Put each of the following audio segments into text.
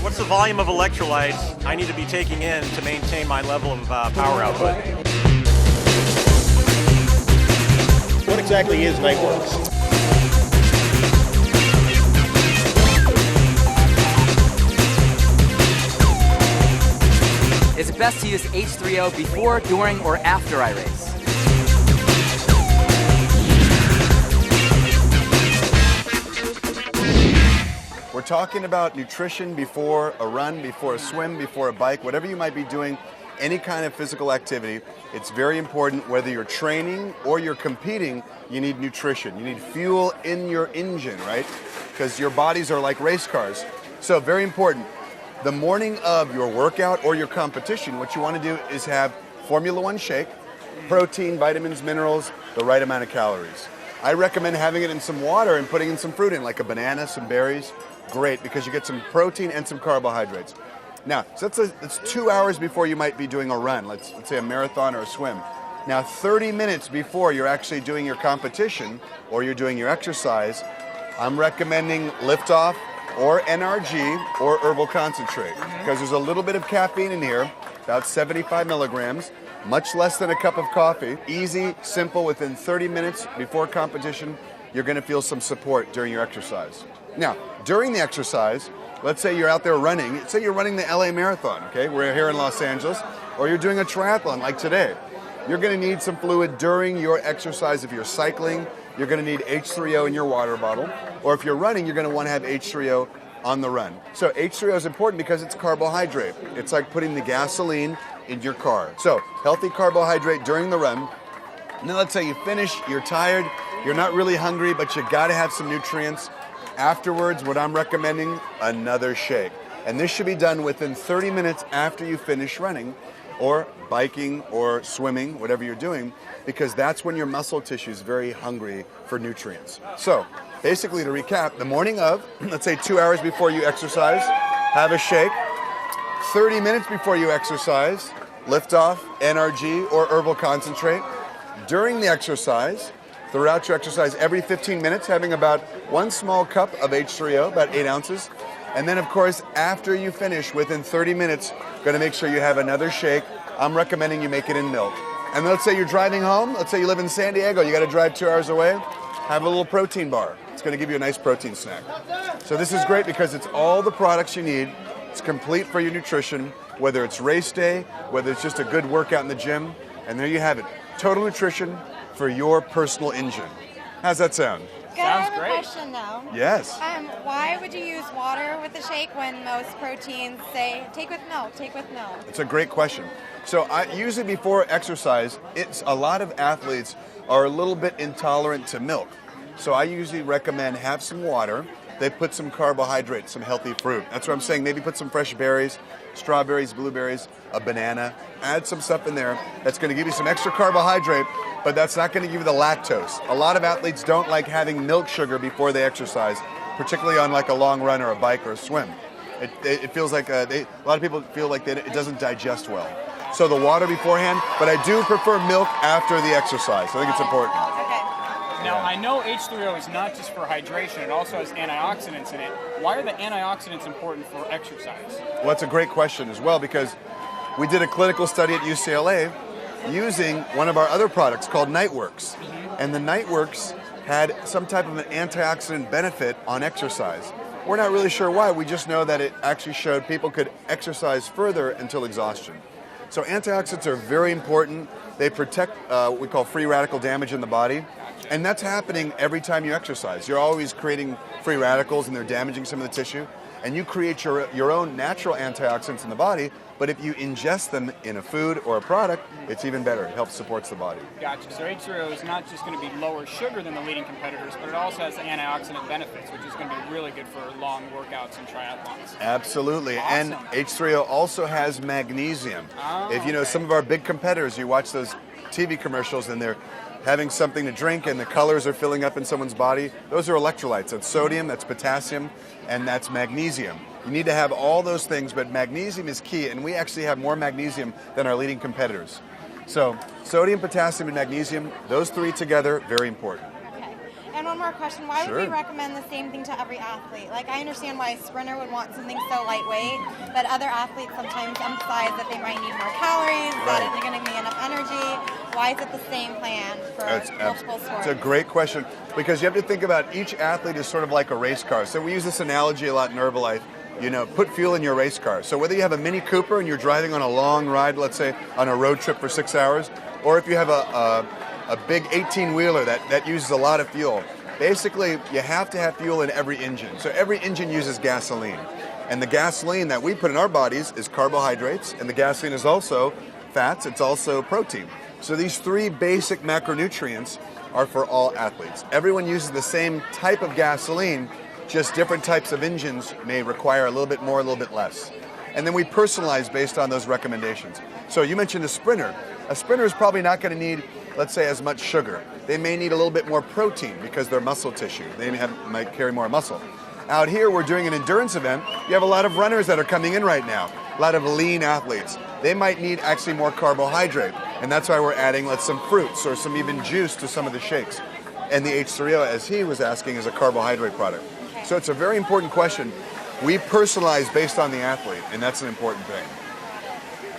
What's the volume of electrolytes I need to be taking in to maintain my level of power output? What exactly is Nightworks? Is it best to use H3O before, during, or after I race? We're talking about nutrition before a run, before a swim, before a bike, whatever you might be doing, any kind of physical activity. It's very important whether you're training or you're competing, you need nutrition. You need fuel in your engine, right? Because your bodies are like race cars. So very important. The morning of your workout or your competition, what you want to do is have Formula One shake, protein, vitamins, minerals, the right amount of calories. I recommend having it in some water and putting in some fruit in, like a banana, some berries. Great, because you get some protein and some carbohydrates. Now, so that's 2 hours before you might be doing a run, let's say a marathon or a swim. Now, 30 minutes before you're actually doing your competition or you're doing your exercise, I'm recommending liftoff or NRG or herbal concentrate, because there's a little bit of caffeine in here, about 75 milligrams, much less than a cup of coffee. Easy, simple, within 30 minutes before competition, you're gonna feel some support during your exercise. Now, during the exercise, let's say you're out there running, say you're running the LA Marathon, okay? We're here in Los Angeles, or you're doing a triathlon like today. You're gonna need some fluid during your exercise. If you're cycling, you're gonna need H3O in your water bottle, or if you're running, you're gonna wanna have H3O on the run. So H3O is important because it's carbohydrate. It's like putting the gasoline in your car. So healthy carbohydrate during the run. And then let's say you finish, you're tired, you're not really hungry, but you gotta have some nutrients. Afterwards, what I'm recommending, another shake. And this should be done within 30 minutes after you finish running or biking or swimming, whatever you're doing, because that's when your muscle tissue is very hungry for nutrients. So basically, to recap, the morning of, let's say 2 hours before you exercise, have a shake. 30 minutes before you exercise, lift off, NRG or herbal concentrate. During the exercise, throughout your exercise, every 15 minutes, having about 1 small cup of H3O, about 8 ounces. And then, of course, after you finish, within 30 minutes, gonna make sure you have another shake. I'm recommending you make it in milk. And let's say you're driving home, let's say you live in San Diego, you gotta drive 2 hours away, have a little protein bar. It's gonna give you a nice protein snack. So this is great because it's all the products you need. It's complete for your nutrition, whether it's race day, whether it's just a good workout in the gym, and there you have it. Total nutrition for your personal engine. How's that sound? Good. I have a question though. Yes. Why would you use water with the shake when most proteins say take with milk, take with milk? It's a great question. So usually before exercise, a lot of athletes are a little bit intolerant to milk. So I usually recommend have some water. They put some carbohydrates, some healthy fruit. That's what I'm saying. Maybe put some fresh berries, strawberries, blueberries, a banana. Add some stuff in there that's going to give you some extra carbohydrate, but that's not going to give you the lactose. A lot of athletes don't like having milk sugar before they exercise, particularly on like a long run or a bike or a swim. It feels like a lot of people feel like it doesn't digest well. So the water beforehand, but I do prefer milk after the exercise. I think it's important. Now, I know H3O is not just for hydration, it also has antioxidants in it. Why are the antioxidants important for exercise? Well, that's a great question as well, because we did a clinical study at UCLA using one of our other products called Nightworks. And the Nightworks had some type of an antioxidant benefit on exercise. We're not really sure why, we just know that it actually showed people could exercise further until exhaustion. So antioxidants are very important. They protect what we call free radical damage in the body. And that's happening every time you exercise. You're always creating free radicals and they're damaging some of the tissue. And you create your own natural antioxidants in the body, but if you ingest them in a food or a product, it's even better. It helps supports the body. Gotcha. So H3O is not just going to be lower sugar than the leading competitors, but it also has the antioxidant benefits, which is going to be really good for long workouts and triathlons. Absolutely. Awesome. And H3O also has magnesium. If you know some of our big competitors, you watch those TV commercials and they're having something to drink and the colors are filling up in someone's body, those are electrolytes. That's sodium, that's potassium, and that's magnesium. You need to have all those things, but magnesium is key, and we actually have more magnesium than our leading competitors. So sodium, potassium, and magnesium, those three together, very important. Okay. And one more question. Why Sure. would we recommend the same thing to every athlete? Like, I understand why a sprinter would want something so lightweight, but other athletes sometimes emphasize that they might need more calories, that they're going to be enough energy. Why is it the same plan for multiple sports? It's a great question, because you have to think about each athlete is sort of like a race car. So we use this analogy a lot in Herbalife. You know, put fuel in your race car. So whether you have a Mini Cooper and you're driving on a long ride, let's say on a road trip for 6 hours, or if you have a big 18-wheeler that uses a lot of fuel, basically you have to have fuel in every engine. So every engine uses gasoline. And the gasoline that we put in our bodies is carbohydrates, and the gasoline is also fats, it's also protein. So these three basic macronutrients are for all athletes. Everyone uses the same type of gasoline, just different types of engines may require a little bit more, a little bit less. And then we personalize based on those recommendations. So you mentioned a sprinter. A sprinter is probably not going to need, let's say, as much sugar. They may need a little bit more protein because they're muscle tissue. They might carry more muscle. Out here, we're doing an endurance event. You have a lot of runners that are coming in right now, a lot of lean athletes. They might need actually more carbohydrate, and that's why we're adding some fruits or some even juice to some of the shakes. And the H3O, as he was asking, is a carbohydrate product. So it's a very important question. We personalize based on the athlete, and that's an important thing.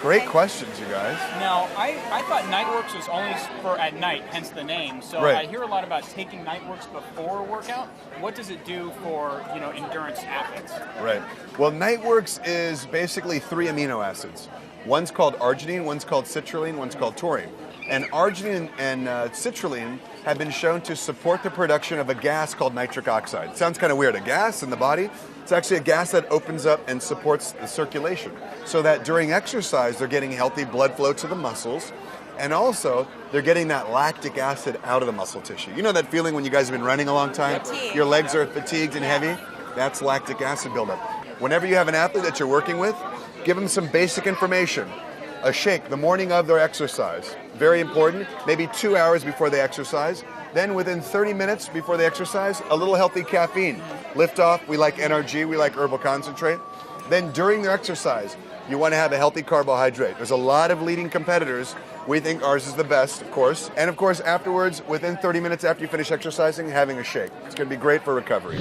Great questions, you guys. Now, I thought Nightworks was only for at night, hence the name. So I hear a lot about taking Nightworks before a workout. What does it do for, endurance athletes? Right. Well, Nightworks is basically 3 amino acids. One's called arginine, one's called citrulline, one's called taurine. And arginine and citrulline have been shown to support the production of a gas called nitric oxide. It sounds kind of weird, a gas in the body. It's actually a gas that opens up and supports the circulation, so that during exercise they're getting healthy blood flow to the muscles, and also they're getting that lactic acid out of the muscle tissue. You know that feeling when you guys have been running a long time? Your legs are fatigued and heavy? That's lactic acid buildup. Whenever you have an athlete that you're working with, give them some basic information. A shake the morning of their exercise, very important, maybe 2 hours before they exercise. Then within 30 minutes before they exercise, a little healthy caffeine. Lift off, we like NRG, we like herbal concentrate. Then during their exercise, you want to have a healthy carbohydrate. There's a lot of leading competitors. We think ours is the best, of course. And of course, afterwards, within 30 minutes after you finish exercising, having a shake. It's going to be great for recovery.